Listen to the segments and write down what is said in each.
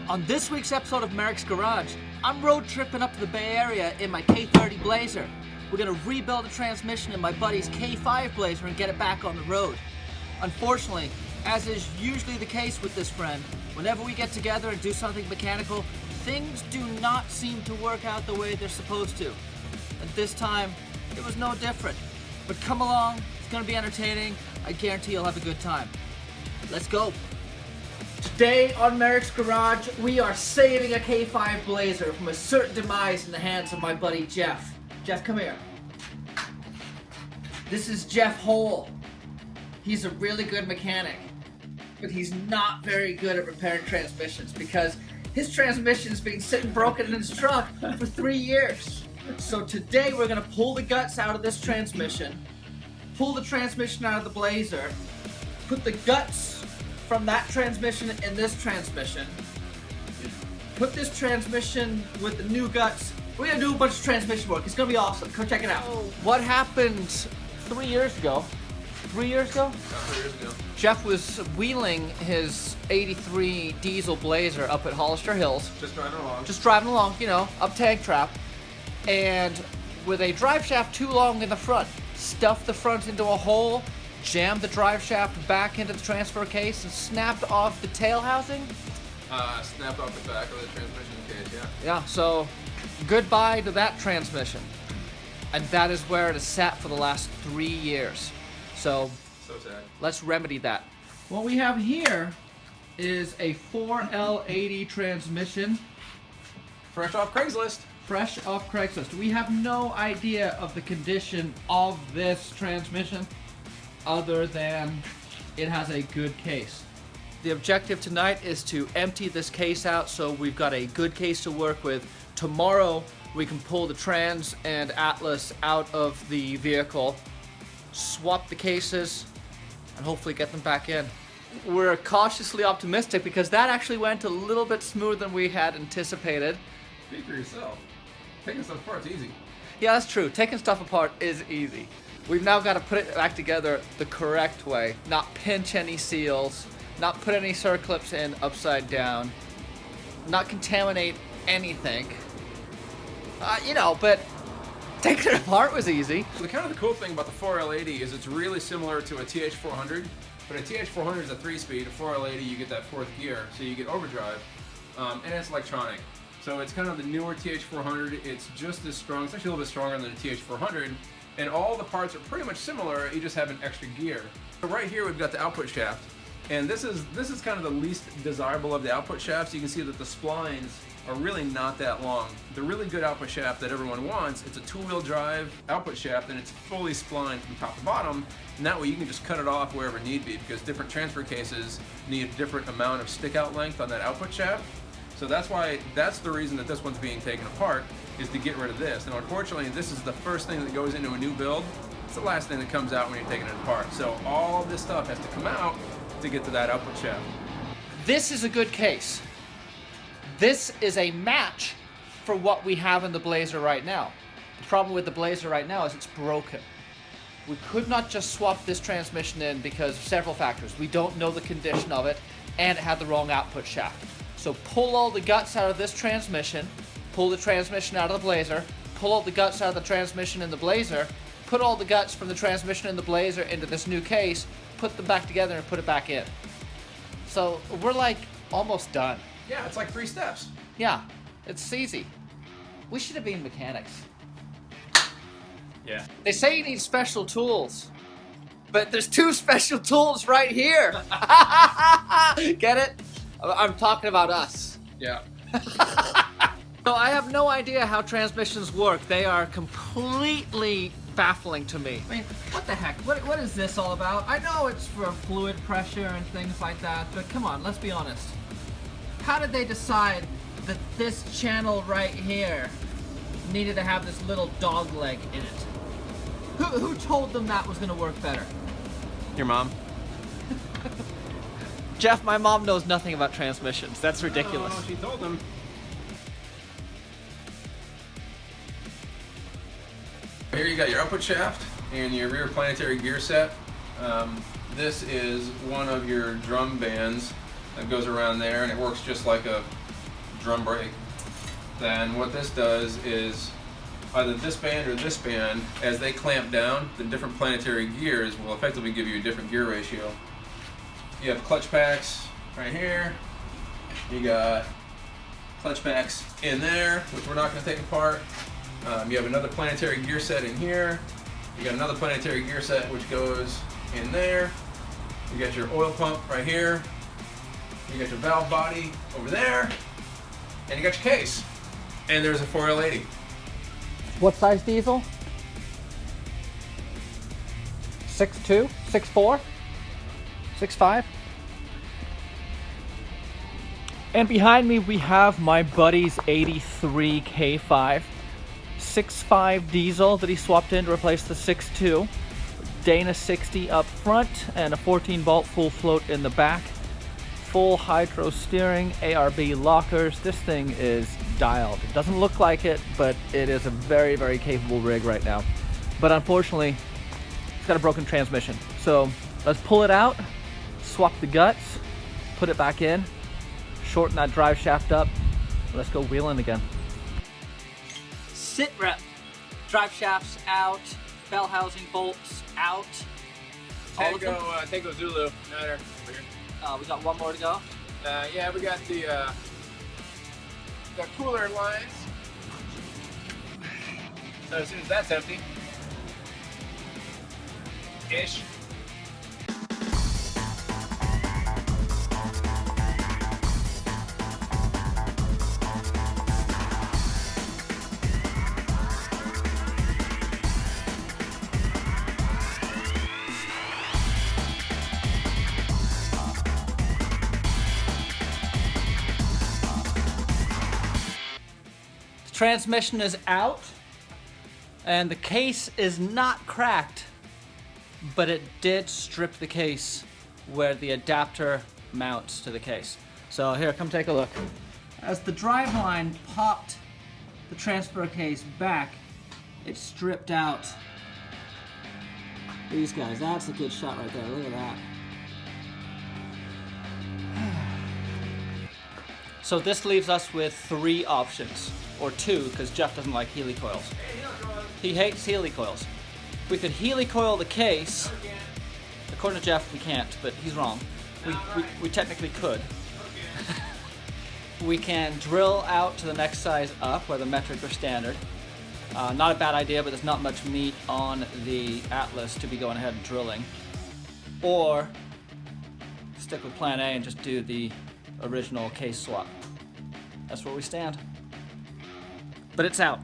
On this week's episode of Merricks Garage, I'm road tripping up to the Bay Area in my K30 Blazer. We're gonna rebuild a transmission in my buddy's K5 Blazer and get it back on the road. Unfortunately, as is usually the case with this friend, whenever we get together and do something mechanical, things do not seem to work out the way they're supposed to. And this time, it was no different. But come along, it's gonna be entertaining. I guarantee you'll have a good time. Let's go. Today on Merricks Garage, we are saving a K5 Blazer from a certain demise in the hands of my buddy Jeff. Jeff, come here. This is Jeff Hole. He's a really good mechanic, but he's not very good at repairing transmissions because his transmission's been sitting broken in his truck for 3 years. So today we're gonna pull the guts out of this transmission, pull the transmission out of the Blazer, put the guts from that transmission in this transmission, put this transmission with the new guts. We're gonna do a bunch of transmission work. It's gonna be awesome. Come check it out. What happened 3 years ago? 3 years ago? About 3 years ago. Jeff was wheeling his 83 diesel Blazer up at Hollister Hills. Just driving along, you know, up tank trap. And with a drive shaft too long in the front, stuffed the front into a hole, jammed the drive shaft back into the transfer case, and snapped off the tail housing. Snapped off the back of the transmission case, yeah. Yeah, so goodbye to that transmission. And that is where it has sat for the last 3 years. So sad. Let's remedy that. What we have here is a 4L80 transmission. Fresh off Craigslist. Fresh off Craigslist. We have no idea of the condition of this transmission other than it has a good case. The objective tonight is to empty this case out so we've got a good case to work with. Tomorrow we can pull the trans and Atlas out of the vehicle, swap the cases, and hopefully get them back in. We're cautiously optimistic because that actually went a little bit smoother than we had anticipated. Speak for yourself. Taking stuff apart's easy. Yeah, that's true. Taking stuff apart is easy. We've now got to put it back together the correct way, not pinch any seals, not put any circlips in upside down, not contaminate anything. But taking it apart was easy. So the cool thing about the 4L80 is it's really similar to a TH400, but a TH400 is a 3-speed, a 4L80 you get that 4th gear, so you get overdrive, and it's electronic. So it's kind of the newer TH400, it's just as strong, it's actually a little bit stronger than the TH400, and all the parts are pretty much similar, you just have an extra gear. So right here we've got the output shaft, and this is kind of the least desirable of the output shafts. You can see that the splines are really not that long. The really good output shaft that everyone wants, it's a 2-wheel drive output shaft and it's fully splined from top to bottom, and that way you can just cut it off wherever need be because different transfer cases need a different amount of stick out length on that output shaft. So that's the reason that this one's being taken apart, is to get rid of this. Now unfortunately this is the first thing that goes into a new build. It's the last thing that comes out when you're taking it apart. So all this stuff has to come out to get to that output shaft. This is a good case. This is a match for what we have in the Blazer right now. The problem with the Blazer right now is it's broken. We could not just swap this transmission in because of several factors. We don't know the condition of it, and it had the wrong output shaft. So pull all the guts out of this transmission, pull the transmission out of the Blazer, pull all the guts out of the transmission in the Blazer, put all the guts from the transmission in the Blazer into this new case, put them back together and put it back in. So we're like almost done. Yeah, it's like 3 steps. Yeah, it's easy. We should have been mechanics. Yeah. They say you need special tools, but there's 2 special tools right here. Get it? I'm talking about us. Yeah. So I have no idea how transmissions work. They are completely baffling to me. I mean, what the heck? What is this all about? I know it's for fluid pressure and things like that, but come on, let's be honest. How did they decide that this channel right here needed to have this little dog leg in it? Who told them that was going to work better? Your mom. Jeff, my mom knows nothing about transmissions. That's ridiculous. Oh, she told them. Here you got your output shaft and your rear planetary gear set. This is one of your drum bands that goes around there, and it works just like a drum brake, then what this does is either this band or this band, as they clamp down, the different planetary gears will effectively give you a different gear ratio. You have clutch packs right here. You got clutch packs in there, which we're not going to take apart. You have another planetary gear set in here. You got another planetary gear set which goes in there. You got your oil pump right here. You got your valve body over there. And you got your case. And there's a 4L80. What size diesel? 6.2, 6.4, 6.5. And behind me we have my buddy's 83 K5. 6.5 diesel that he swapped in to replace the 6.2. Dana 60 up front and a 14 bolt full float in the back. Full hydro steering, ARB lockers. This thing is dialed. It doesn't look like it, but it is a very, very capable rig right now. But unfortunately, it's got a broken transmission. So let's pull it out, swap the guts, put it back in, shorten that drive shaft up. Let's go wheeling again. Sit rep. Drive shafts out, bell housing bolts out. Tango Zulu, Niner. We got one more to go. Yeah, we got the cooler lines. So as soon as that's empty, ish. Transmission is out and the case is not cracked, but it did strip the case where the adapter mounts to the case. So here, come take a look. As the driveline popped the transfer case back, it stripped out these guys. That's a good shot right there. Look at that. So this leaves us with 3 options. Or 2, because Jeff doesn't like Healy coils. He hates Healy coils. We could Healy coil the case. According to Jeff, we can't, but he's wrong. We technically could. We can drill out to the next size up, whether metric or standard. Not a bad idea, but there's not much meat on the Atlas to be going ahead and drilling. Or stick with plan A and just do the original case swap. That's where we stand. But it's out.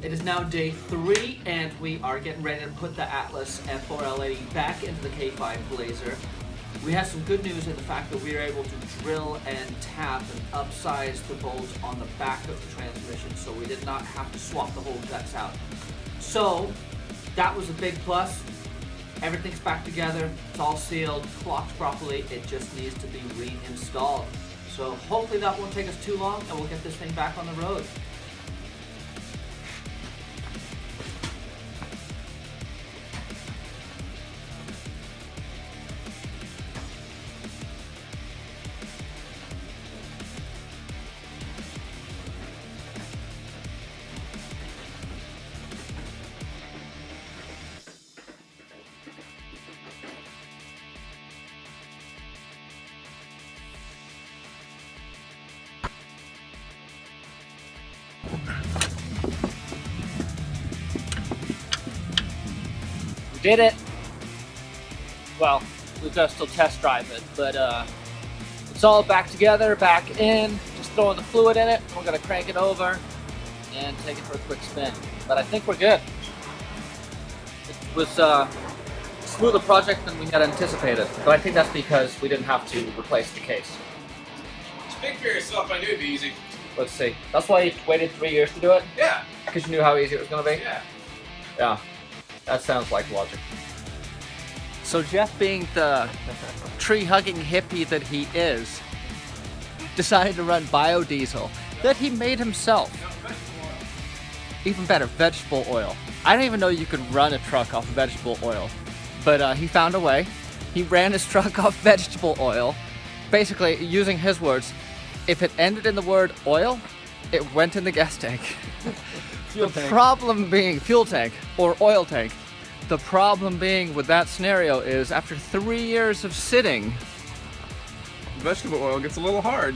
It is now day 3 and we are getting ready to put the Atlas F4L80 back into the K5 Blazer. We have some good news in the fact that we were able to drill and tap and upsize the bolts on the back of the transmission, so we did not have to swap the whole guts out. So that was a big plus. Everything's back together, it's all sealed, clocked properly, it just needs to be reinstalled. So hopefully that won't take us too long and we'll get this thing back on the road. We did it. Well, we've got to still test drive it, but it's all back together, back in, just throwing the fluid in it. We're gonna crank it over and take it for a quick spin. But I think we're good. It was a smoother project than we had anticipated, but I think that's because we didn't have to replace the case. Speak for yourself, I knew it'd be easy. Let's see. That's why you waited 3 years to do it? Yeah. Because you knew how easy it was gonna be? Yeah. Yeah. That sounds like logic. So Jeff, being the tree-hugging hippie that he is, decided to run biodiesel that he made himself. Even better, vegetable oil. I didn't even know you could run a truck off vegetable oil, but he found a way. He ran his truck off vegetable oil. Basically, using his words, if it ended in the word oil, it went in the gas tank. Fuel tank. Problem being, fuel tank or oil tank. The problem being with that scenario is after 3 years of sitting, Vegetable oil gets a little hard.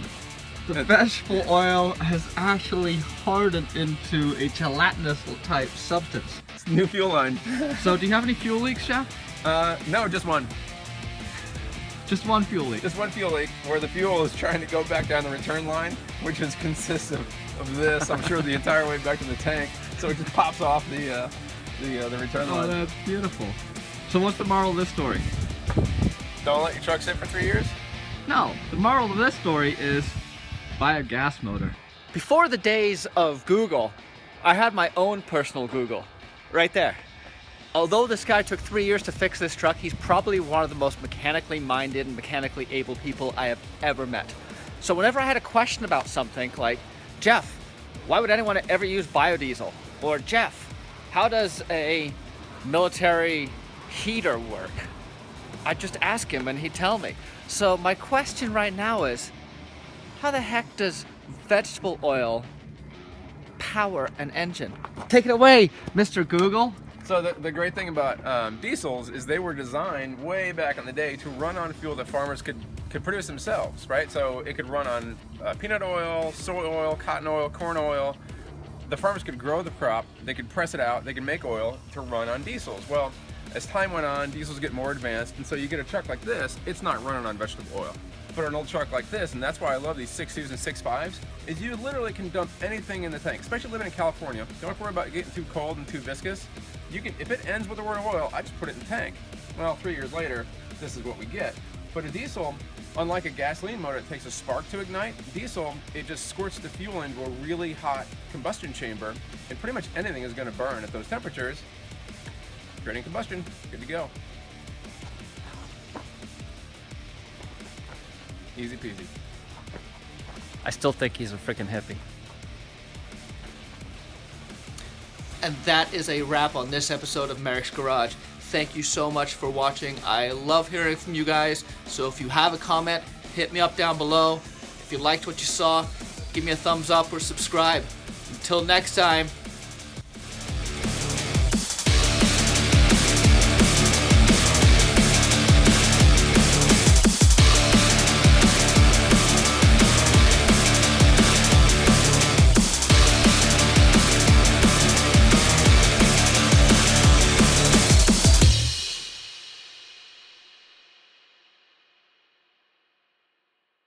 the vegetable oil has actually hardened into a gelatinous type substance. It's a new fuel line. So do you have any fuel leaks, Chef? No, just one. Just one fuel leak. Just one fuel leak where the fuel is trying to go back down the return line, which is consistent of this, I'm sure, the entire way back to the tank. So it just pops off the return Oh, line. that's beautiful. So what's the moral of this story? Don't let your truck sit for 3 years? No, the moral of this story is buy a gas motor. Before the days of Google, I had my own personal Google, right there. Although this guy took 3 years to fix this truck, he's probably one of the most mechanically minded and mechanically able people I have ever met. So whenever I had a question about something like, Jeff, why would anyone ever use biodiesel? Or Jeff, how does a military heater work? I'd just ask him and he'd tell me. So my question right now is, how the heck does vegetable oil power an engine? Take it away, Mr. Google. So the great thing about diesels is they were designed way back in the day to run on fuel that farmers could produce themselves, right? So it could run on peanut oil, soy oil, cotton oil, corn oil. The farmers could grow the crop, they could press it out, they could make oil to run on diesels. Well, as time went on, diesels get more advanced, and so you get a truck like this, it's not running on vegetable oil. But an old truck like this, and that's why I love these 6.2s and 6.5s, is you literally can dump anything in the tank, especially living in California. Don't have to worry about getting too cold and too viscous. You can, if it ends with the word oil, I just put it in the tank. Well, 3 years later, this is what we get. But a diesel, unlike a gasoline motor, it takes a spark to ignite. Diesel, it just squirts the fuel into a really hot combustion chamber, and pretty much anything is going to burn at those temperatures. Creating combustion, good to go. Easy peasy. I still think he's a freaking hippie. And that is a wrap on this episode of Merricks Garage. Thank you so much for watching. I love hearing from you guys. So if you have a comment, hit me up down below. If you liked what you saw, give me a thumbs up or subscribe. Until next time,